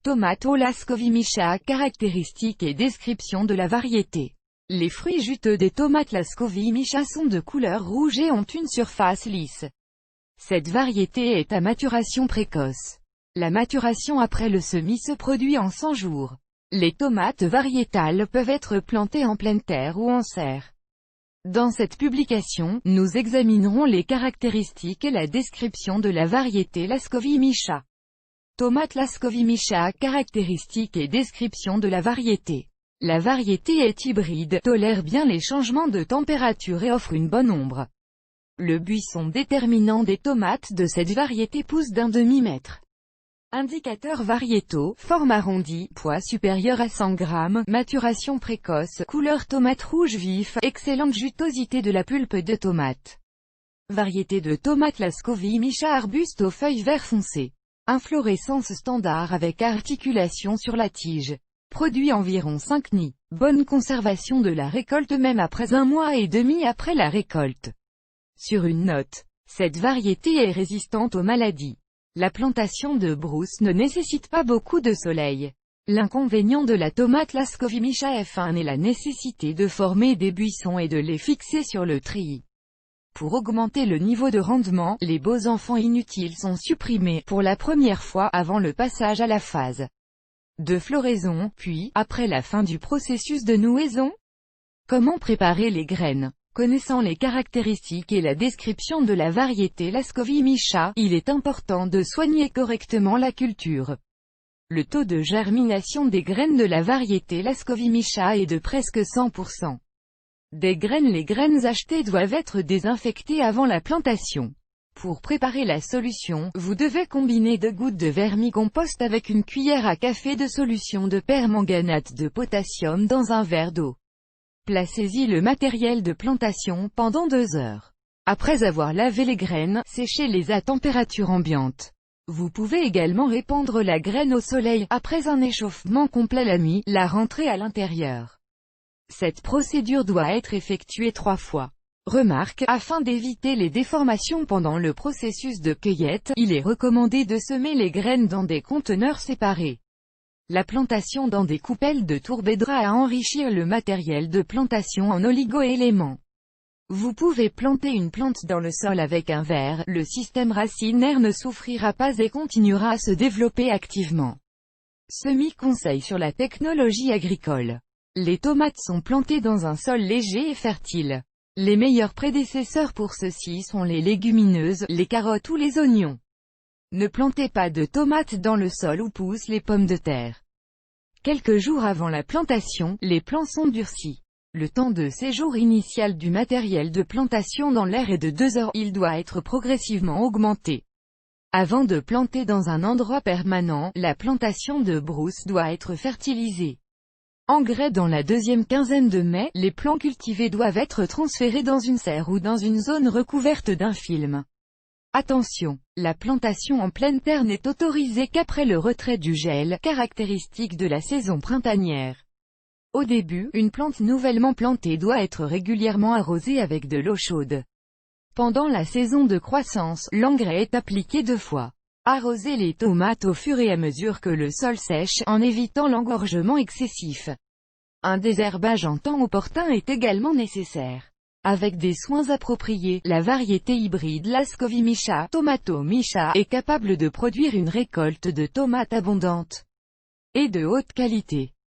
Tomato Lascovy-Mischa, caractéristiques et description de la variété. Les fruits juteux des tomates Lascovy-Mischa sont de couleur rouge et ont une surface lisse. Cette variété est à maturation précoce. La maturation après le semis se produit en 100 jours. Les tomates variétales peuvent être plantées en pleine terre ou en serre. Dans cette publication, nous examinerons les caractéristiques et la description de la variété Lascovy-Mischa. Tomate Lascovy-Mischa, caractéristiques et description de la variété. La variété est hybride, tolère bien les changements de température et offre une bonne ombre. Le buisson déterminant des tomates de cette variété pousse d'un demi-mètre. Indicateurs variétaux, forme arrondie, poids supérieur à 100 g, maturation précoce, couleur tomate rouge vif, excellente jutosité de la pulpe de tomate. Variété de tomate Lascovy-Mischa, arbuste aux feuilles vert foncé. Inflorescence standard avec articulation sur la tige. Produit environ 5 nids. Bonne conservation de la récolte même après 1 mois et demi après la récolte. Sur une note, cette variété est résistante aux maladies. La plantation de brousse ne nécessite pas beaucoup de soleil. L'inconvénient de la tomate Lascovy-Mischa F1 est la nécessité de former des buissons et de les fixer sur le treillis. Pour augmenter le niveau de rendement, les beaux enfants inutiles sont supprimés pour la première fois avant le passage à la phase de floraison, puis, après la fin du processus de nouaison. Comment préparer les graines? Connaissant les caractéristiques et la description de la variété Lascovy-Mischa, il est important de soigner correctement la culture. Le taux de germination des graines de la variété Lascovy-Mischa est de presque 100%. Les graines achetées doivent être désinfectées avant la plantation. Pour préparer la solution, vous devez combiner 2 gouttes de vermicompost avec une cuillère à café de solution de permanganate de potassium dans un verre d'eau. Placez-y le matériel de plantation pendant 2 heures. Après avoir lavé les graines, séchez-les à température ambiante. Vous pouvez également répandre la graine au soleil, après un échauffement complet la nuit, la rentrée à l'intérieur. Cette procédure doit être effectuée 3 fois. Remarque, afin d'éviter les déformations pendant le processus de cueillette, il est recommandé de semer les graines dans des conteneurs séparés. La plantation dans des coupelles de tourbe aidera à enrichir le matériel de plantation en oligo-éléments. Vous pouvez planter une plante dans le sol avec un verre, le système racinaire ne souffrira pas et continuera à se développer activement. Semi-conseil sur la technologie agricole. Les tomates sont plantées dans un sol léger et fertile. Les meilleurs prédécesseurs pour ceux-ci sont les légumineuses, les carottes ou les oignons. Ne plantez pas de tomates dans le sol où poussent les pommes de terre. Quelques jours avant la plantation, les plants sont durcis. Le temps de séjour initial du matériel de plantation dans l'air est de 2 heures, il doit être progressivement augmenté. Avant de planter dans un endroit permanent, la plantation de brousse doit être fertilisée. Engrais dans la deuxième quinzaine de mai, les plants cultivés doivent être transférés dans une serre ou dans une zone recouverte d'un film. Attention, la plantation en pleine terre n'est autorisée qu'après le retrait du gel, caractéristique de la saison printanière. Au début, une plante nouvellement plantée doit être régulièrement arrosée avec de l'eau chaude. Pendant la saison de croissance, l'engrais est appliqué 2 fois. Arrosez les tomates au fur et à mesure que le sol sèche, en évitant l'engorgement excessif. Un désherbage en temps opportun est également nécessaire. Avec des soins appropriés, la variété hybride Lascovy-Mischa, Tomato Mischa, est capable de produire une récolte de tomates abondante et de haute qualité.